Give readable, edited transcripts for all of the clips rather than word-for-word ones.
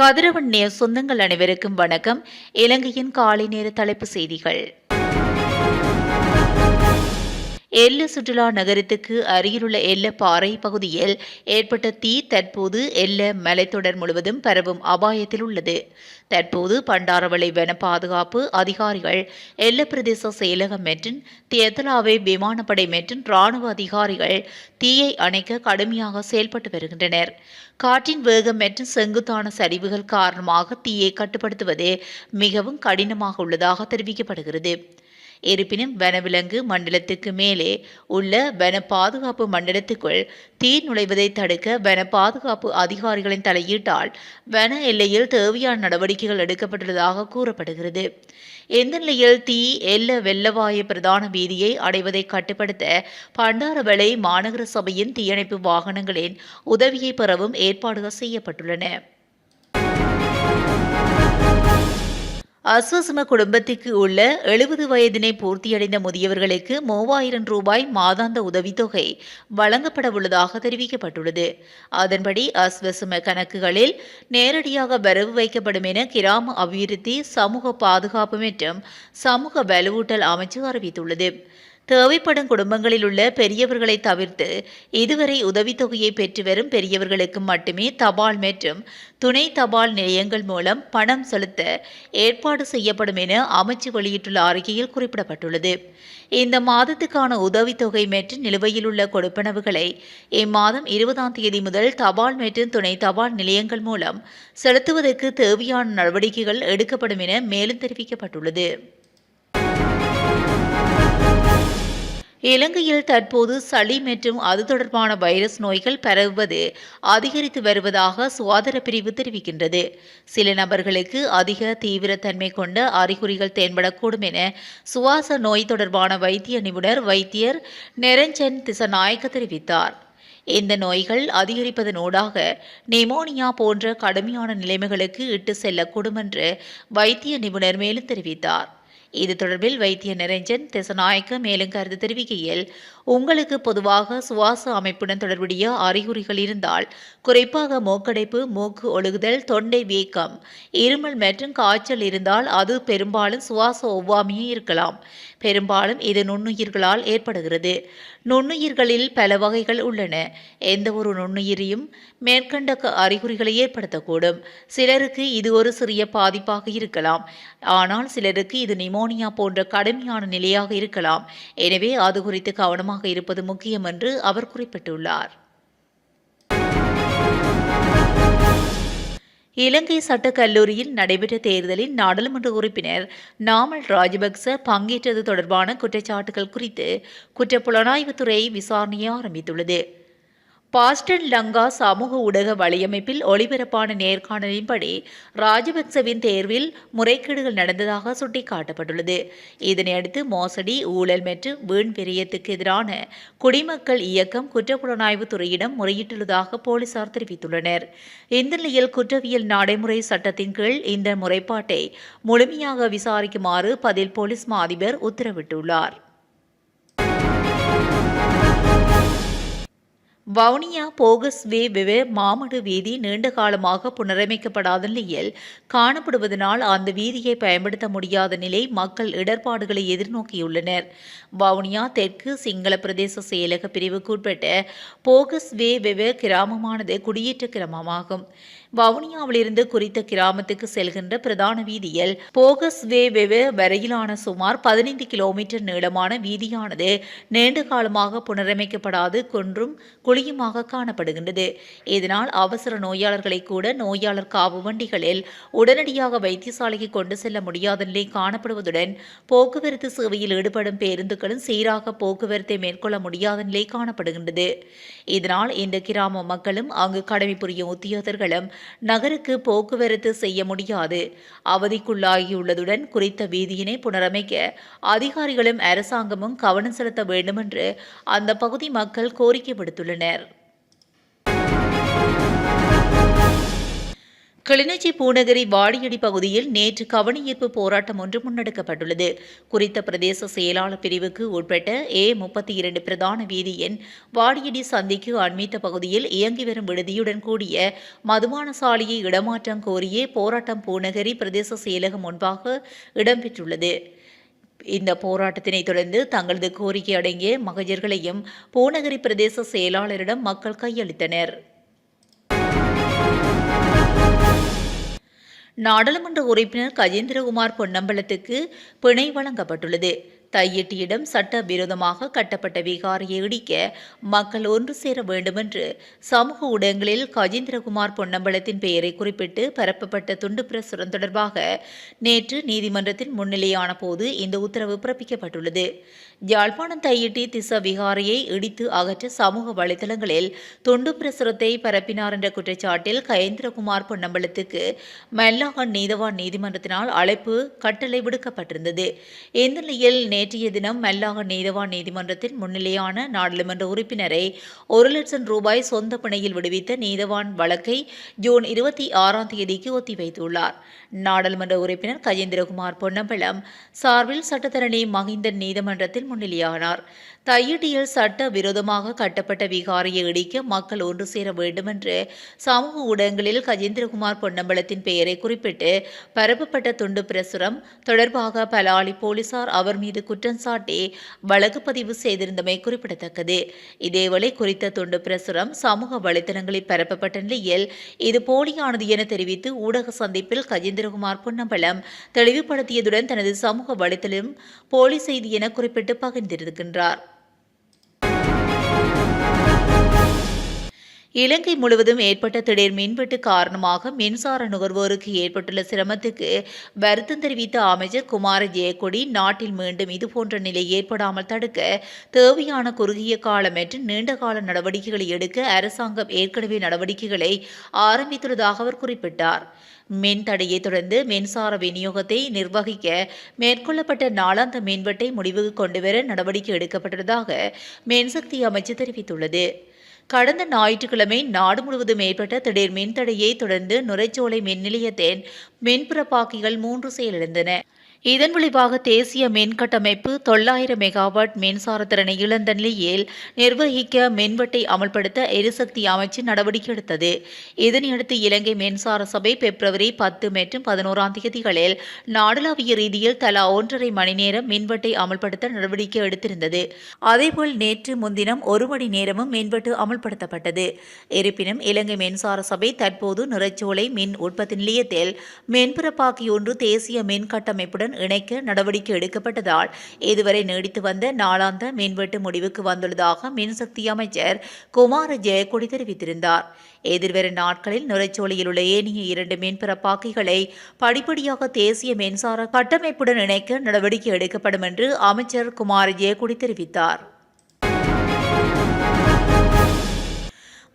கதிரவன் நேர் சொந்தங்கள் அனைவருக்கும் வணக்கம். இலங்கையின் காலை நேர தலைப்பு செய்திகள். எல்ல சுற்றுலா நகரத்துக்கு அருகிலுள்ள எல்ல பாறை பகுதியில் ஏற்பட்ட தீ தற்போது எல்ல மலைத்தொடர் முழுவதும் பரவும் அபாயத்தில் உள்ளது. தற்போது பண்டாரவளை வன பாதுகாப்பு அதிகாரிகள், எல்ல பிரதேச செயலகம் மற்றும் தியத்தலாவை விமானப்படை மற்றும் ராணுவ அதிகாரிகள் தீயை அணைக்க கடுமையாக செயல்பட்டு வருகின்றனர். காற்றின் வேகம் மற்றும் செங்குத்தான சரிவுகள் காரணமாக தீயை கட்டுப்படுத்துவது மிகவும் கடினமாக உள்ளதாக தெரிவிக்கப்படுகிறது. இருப்பினும் வனவிலங்கு மண்டலத்துக்கு மேலே உள்ள வன பாதுகாப்பு மண்டலத்துக்குள் தீ நுழைவதை தடுக்க வன பாதுகாப்பு அதிகாரிகளின் தலையீட்டால் வன எல்லையில் தேவையான நடவடிக்கைகள் எடுக்கப்பட்டுள்ளதாக கூறப்படுகிறது. இந்த நிலையில் தீ எல்ல வெள்ளவாய பிரதான வீதியை அடைவதை கட்டுப்படுத்த பண்டாரவளை மாநகர சபையின் தீயணைப்பு வாகனங்களின் உதவியை பெறவும் ஏற்பாடுகள் செய்யப்பட்டுள்ளன. அஸ்வசம குடும்பத்திற்கு உள்ள 70 வயதினை பூர்த்தியடைந்த முதியவர்களுக்கு 3000 ரூபாய் மாதாந்த உதவித்தொகை வழங்கப்பட உள்ளதாக தெரிவிக்கப்பட்டுள்ளது. அதன்படி அஸ்வசம கணக்குகளில் நேரடியாக வரவு வைக்கப்படும் என கிராம அபிவிருத்தி, சமூக பாதுகாப்பு மற்றும் சமூக வலுவூட்டல் அமைச்சு அறிவித்துள்ளது. தேவைப்படும் குடும்பங்களில் உள்ள பெரியவர்களை தவிர்த்து இதுவரை உதவித்தொகையை பெற்று வரும் பெரியவர்களுக்கு மட்டுமே தபால் மற்றும் துணை தபால் நிலையங்கள் மூலம் பணம் செலுத்த ஏற்பாடு செய்யப்படும் என அமைச்சு வெளியிட்டுள்ள அறிக்கையில் குறிப்பிடப்பட்டுள்ளது. இந்த மாதத்துக்கான உதவித்தொகை மற்றும் நிலுவையில் உள்ள கொடுப்பனவுகளை இம்மாதம் 20ஆம் தேதி முதல் தபால் மற்றும் துணை தபால் நிலையங்கள் மூலம் செலுத்துவதற்கு தேவையான நடவடிக்கைகள் எடுக்கப்படும் என மேலும் தெரிவிக்கப்பட்டுள்ளது. இலங்கையில் தற்போது சளி மற்றும் அது தொடர்பான வைரஸ் நோய்கள் பரவுவது அதிகரித்து வருவதாக சுகாதார பிரிவு தெரிவிக்கின்றது. சில நபர்களுக்கு அதிக தீவிரத்தன்மை கொண்ட அறிகுறிகள் தென்படக்கூடும் என சுவாச நோய் தொடர்பான வைத்திய நிபுணர் வைத்தியர் நிரஞ்சன் திசநாயக்க தெரிவித்தார். இந்த நோய்கள் அதிகரிப்பதனூடாக நிமோனியா போன்ற கடுமையான நிலைமைகளுக்கு இட்டு செல்லக்கூடும் என்று வைத்திய நிபுணர் மேலும் தெரிவித்தார். இது தொடர்பில் வைத்திய நிரஞ்சன் திசநாயக்க மேலும் கருத்து தெரிவிக்கையில், உங்களுக்கு பொதுவாக சுவாச அமைப்புடன் தொடர்புடைய அறிகுறிகள் இருந்தால், குறிப்பாக மூக்கடைப்பு, மூக்கு ஒழுகுதல், தொண்டை வீக்கம், இருமல் மற்றும் காய்ச்சல் இருந்தால் அது பெரும்பாலும் சுவாச ஒவ்வாமையே இருக்கலாம். பெரும்பாலும் இது நுண்ணுயிர்களால் ஏற்படுகிறது. நுண்ணுயிர்களில் பல வகைகள் உள்ளன. எந்த ஒரு நுண்ணுயிரியும் மேற்கண்ட அறிகுறிகளை ஏற்படுத்தக்கூடும். சிலருக்கு இது ஒரு சிறிய பாதிப்பாக இருக்கலாம், ஆனால் சிலருக்கு இது நிமோனியா போன்ற கடுமையான நிலையாக இருக்கலாம். எனவே அது குறித்து கவனமாக இருப்பது முக்கியம் என்று அவர் குறிப்பிட்டுள்ளார். இலங்கை சட்டக் கல்லூரியில் நடைபெற்ற தேர்தலில் நாடாளுமன்ற உறுப்பினர் நாமல் ராஜபக்ச பங்கேற்றது தொடர்பான குற்றச்சாட்டுகள் குறித்து குற்றப்புலனாய்வுத்துறை விசாரணையை ஆரம்பித்துள்ளது. பாஸ்டன் லங்கா சமூக ஊடக வலையமைப்பில் ஒளிபரப்பான நேர்காணலின்படி ராஜபக்சவின் தேர்வில் முறைகேடுகள் நடந்ததாக சுட்டிக்காட்டப்பட்டுள்ளது. இதனையடுத்து மோசடி, ஊழல் மற்றும் வீண் விரயத்துக்கு எதிரான குடிமக்கள் இயக்கம் குற்றப்புலனாய்வு துறையிடம் முறையிட்டுள்ளதாக போலீசார் தெரிவித்துள்ளனர். இந்த நிலையில் குற்றவியல் நடைமுறை சட்டத்தின் கீழ் இந்த முறைப்பாட்டை முழுமையாக விசாரிக்குமாறு பதில் போலீஸ் மா அதிபர் உத்தரவிட்டுள்ளார். வவுனியா போகஸ் வே வெவ மாமடு வீதி நீண்ட காலமாக புனரமைக்கப்படாத நிலையில் காணப்படுவதனால் அந்த வீதியை பயன்படுத்த முடியாத நிலை மக்கள் இடர்பாடுகளை எதிர்நோக்கியுள்ளனர். வவுனியா தெற்கு சிங்கள பிரதேச செயலக பிரிவுக்குட்பட்ட போகஸ் வே வெவ கிராமமானது குடியேற்ற கிராமமாகும். வவுனியாவிலிருந்து குறித்த கிராமத்துக்கு செல்கின்ற பிரதான வீதியில் போகஸ் வே வெவ வரையிலான சுமார் 15 கிலோமீட்டர் நீளமான வீதியானது நீண்ட காலமாக புனரமைக்கப்படாது குன்றும் குழியுமாக காணப்படுகின்றது. இதனால் அவசர நோயாளர்களை கூட நோயாளர் காவு வண்டிகளில் உடனடியாக வைத்தியசாலைக்கு கொண்டு செல்ல முடியாத நிலை காணப்படுவதுடன் போக்குவரத்து சேவையில் ஈடுபடும் பேருந்துகளும் சீராக போக்குவரத்தை மேற்கொள்ள முடியாத நிலை காணப்படுகின்றது. இதனால் இந்த கிராம மக்களும் அங்கு கடமை புரியும் உத்தியோகர்களும் நகருக்கு போக்குவரத்து செய்ய முடியாது அவதிக்குள்ளாகியுள்ளதுடன் குறித்த வீதியினை புனரமைக்க அதிகாரிகளும் அரசாங்கமும் கவனம் செலுத்த வேண்டும் என்று அந்த பகுதி மக்கள் கோரிக்கை விடுத்துள்ளனர். கிளிநொச்சி பூநகரி வாடியடி பகுதியில் நேற்று கவனஈர்ப்பு போராட்டம் ஒன்று முன்னெடுக்கப்பட்டுள்ளது. குறித்த பிரதேச செயலாளர் பிரிவுக்கு உட்பட்ட A32 பிரதான வீதியின் வாடியடி சந்திக்கு அண்மித்த பகுதியில் இயங்கி வரும் விடுதியுடன் கூடிய மதுபான சாலையை இடமாற்றம் கோரியே போராட்டம் பூநகரி பிரதேச செயலகம் முன்பாக இடம்பெற்றுள்ளது. இந்த போராட்டத்தினை தொடர்ந்து தங்களது கோரிக்கை அடங்கிய மகஜர்களையும் பூநகரி பிரதேச செயலாளரிடம் மக்கள் கையளித்தனர். நாடாளுமன்ற உறுப்பினர் கஜேந்திரகுமார் பொன்னம்பலத்துக்கு பிணை வழங்கப்பட்டுள்ளது. தையிட்டியிடம் சட்டவிரோதமாக கட்டப்பட்ட விகாரையை இடிக்க மக்கள் ஒன்று சேர வேண்டுமென்று சமூக ஊடகங்களில் கஜேந்திரகுமார் பொன்னம்பலத்தின் பெயரை குறிப்பிட்டு பரப்பப்பட்ட துண்டு பிரசுரம் தொடர்பாக நேற்று நீதிமன்றத்தில் முன்னிலையான போது இந்த உத்தரவு பிறப்பிக்கப்பட்டுள்ளது. யாழ்ப்பாணம் தையிட்டி திச விகாரையை இடித்து அகற்ற சமூக வலைதளங்களில் துண்டு பிரசுரத்தை பரப்பினார் என்ற குற்றச்சாட்டில் கஜேந்திரகுமார் பொன்னம்பலத்துக்கு மல்லாகன் நீதவான் நீதிமன்றத்தினால் அழைப்பு கட்டளை விடுக்கப்பட்டிருந்தது. இந்த நிலையில் நேற்றைய தினம் மல்லாகன் நீதவான் நீதிமன்றத்தில் முன்னிலையான நாடாளுமன்ற உறுப்பினரை 1 லட்சம் ரூபாய் சொந்த பிணையில் விடுவித்த நீதவான் வழக்கை ஜூன் 26ஆம் தேதிக்கு ஒத்திவைத்துள்ளார். நாடாளுமன்ற உறுப்பினர் கஜேந்திரகுமார் பொன்னம்பலம் சார்பில் சட்டத்தரணி மகிந்தன் நீதிமன்றத்தில் முன்னிலையானார். தையிட்டியில் சட்ட விரோதமாக கட்டப்பட்ட விகாரையை இடிக்க மக்கள் ஒன்று சேர வேண்டுமென்று சமூக ஊடகங்களில் கஜேந்திரகுமார் பொன்னம்பலத்தின் பெயரை குறிப்பிட்டு பரப்பப்பட்ட துண்டு பிரசுரம் தொடர்பாக பலாலி போலீசார் அவர் மீது குற்றம் சாட்டி வழக்கு பதிவு செய்திருந்தமை குறிப்பிடத்தக்கது. இதேவேளை குறித்த துண்டு பிரசுரம் சமூக வலைதளங்களில் பரப்பப்பட்ட நிலையில் இது போலியானது என தெரிவித்து ஊடக சந்திப்பில் கஜேந்திரகுமார் பொன்னம்பலம் தெளிவுபடுத்தியதுடன் தனது சமூக வலைதளம் போலி செய்தி என குறிப்பிட்டு பகிர்ந்திருக்கின்றார். இலங்கை முழுவதும் ஏற்பட்ட திடீர் மின்வெட்டு காரணமாக மின்சார நுகர்வோருக்கு ஏற்பட்டுள்ள சிரமத்துக்கு வருத்தம் தெரிவித்த அமைச்சர் குமார ஜெயக்கொடி நாட்டில் மீண்டும் இதுபோன்ற நிலை ஏற்படாமல் தடுக்க தேவையான குறுகிய கால மற்றும் நீண்டகால நடவடிக்கைகளை எடுக்க அரசாங்கம் ஏற்கனவே நடவடிக்கைகளை ஆரம்பித்துள்ளதாக அவர் குறிப்பிட்டார். மின் தடையை தொடர்ந்து மின்சார விநியோகத்தை நிர்வகிக்க மேற்கொள்ளப்பட்ட நாளாந்த மின்வெட்டை முடிவுக்கு கொண்டுவர நடவடிக்கை எடுக்கப்பட்டுள்ளதாக மின்சக்தி அமைச்சு தெரிவித்துள்ளது. கடந்த ஞாயிற்றுக்கிழமை நாடு முழுவதும் ஏற்பட்ட திடீர் மின்தடையை தொடர்ந்து நுரைச்சோலை மின் நிலையத்தின் மின்புறப்பாக்கிகள் 3 செயலிழந்தன. இதன் விளைவாக தேசிய மின் கட்டமைப்பு 900 மெகாவாட் மின்சார திறனை இழந்த நிலையில் நிர்வகிக்க மின்வெட்டை அமல்படுத்த எரிசக்தி அமைச்சு நடவடிக்கை எடுத்தது. இதனையடுத்து இலங்கை மின்சார சபை பிப்ரவரி 10 மற்றும் 11ஆம் தேதிகளில் நாடளாவிய ரீதியில் தலா 1.5 மணி நேரம் மின்வெட்டை அமல்படுத்த நடவடிக்கை எடுத்திருந்தது. அதேபோல் நேற்று முன்தினம் 1 மணி நேரமும் மின்வெட்டு அமல்படுத்தப்பட்டது. இருப்பினும் இலங்கை மின்சார சபை தற்போது நிறச்சோலை மின் உற்பத்தி நிலையத்தில் மின்புறப்பாக்கி ஒன்று தேசிய மின் கட்டமைப்புடன் இணைக்க நடவடிக்கை எடுக்கப்பட்டதால் இதுவரை நீடித்து வந்த நாளாந்த மின்வெட்டு முடிவுக்கு வந்துள்ளதாக மின்சக்தி அமைச்சர் குமார ஜெயக்கொடி தெரிவித்திருந்தார். எதிர்வரும் நாட்களில் நுரைச்சோலையில் உள்ள ஏனைய 2 மின்புறப்பாக்கிகளை படிப்படியாக தேசிய மின்சார கட்டமைப்புடன் இணைக்க நடவடிக்கை எடுக்கப்படும் என்று அமைச்சர் குமார ஜெயக்கொடி தெரிவித்தார்.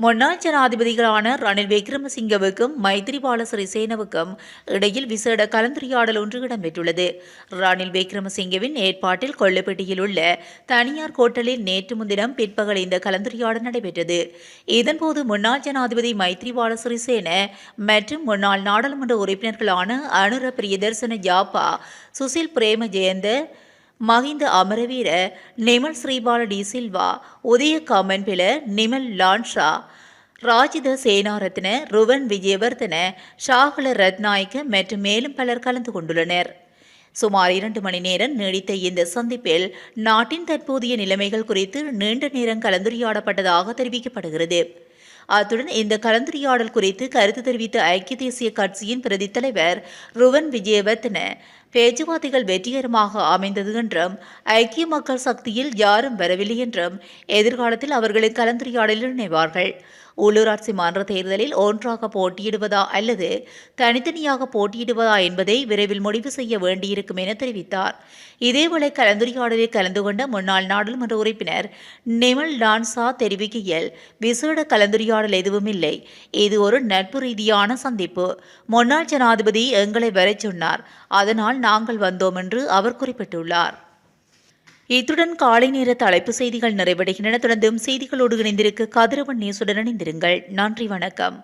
முன்னாள் ஜனாதிபதிகளான ரணில் விக்ரமசிங்கவுக்கும் மைத்ரிபால சிறிசேனவுக்கும் இடையில் விசேட கலந்துரையாடல் ஒன்று இடம்பெற்றுள்ளது. ரணில் விக்ரமசிங்கவின் ஏற்பாட்டில் கொள்ளுப்பட்டியில் உள்ள தனியார் ஹோட்டலில் நேற்று முன்தினம் பிற்பகல் இந்த கலந்துரையாடல் நடைபெற்றது. இதன்போது முன்னாள் ஜனாதிபதி மைத்ரிபால சிறிசேன மற்றும் முன்னாள் நாடாளுமன்ற உறுப்பினர்களான அனுர பிரியதர்சன ஜாப்பா, சுசில் பிரேம ஜெயந்த, மஹிந்த அமரவீர, நிமல் ஸ்ரீபால டி சில்வா, உதய காமன்பில, நிமல் லான்ஷா, ராஜித சேனாரத்ன, ருவன் விஜயவர்தன, ஷாகல ரத்நாயக்க மற்றும் மேலும் பலர் கலந்து கொண்டுள்ளனர். சுமார் 2 மணி நேரம் நீடித்த இந்த சந்திப்பில் நாட்டின் தற்போதைய நிலைமைகள் குறித்து நீண்ட நேரம் கலந்துரையாடப்பட்டதாக தெரிவிக்கப்படுகிறது. அத்துடன் இந்த கலந்துரையாடல் குறித்து கருத்து தெரிவித்த ஐக்கிய தேசிய கட்சியின் பிரதி தலைவர் ருவன் விஜயவர்தன பேச்சுவார்த்தைகள் வெற்றிகரமாக அமைந்தது என்றும் ஐக்கிய மக்கள் சக்தியில் யாரும் வரவில்லை என்றும் எதிர்காலத்தில் அவர்களின் கலந்துரையாடலில் இணைவார்கள். உள்ளூராட்சி மன்ற தேர்தலில் ஒன்றாக போட்டியிடுவதா அல்லது தனித்தனியாக போட்டியிடுவதா என்பதை விரைவில் முடிவு செய்ய வேண்டியிருக்கும் என தெரிவித்தார். இதேவேளை கலந்துரையாடலில் கலந்து கொண்ட முன்னாள் நாடாளுமன்ற உறுப்பினர் நிமல் லான்சா தெரிவிக்கையில் விசேட கலந்துரையாடல் எதுவும் இல்லை, இது ஒரு நட்பு ரீதியான சந்திப்பு. முன்னாள் ஜனாதிபதி எங்களை வரச் சொன்னார், அதனால் நாங்கள் வந்தோம் என்று அவர் குறிப்பிட்டுள்ளார். இத்துடன் காலை நேர தலைப்பு செய்திகள் நிறைவடைகின்றன. தொடர்ந்தும் செய்திகளோடு இணைந்திருக்க கதிரவன் நியூஸுடன் இணைந்திருங்கள். நன்றி, வணக்கம்.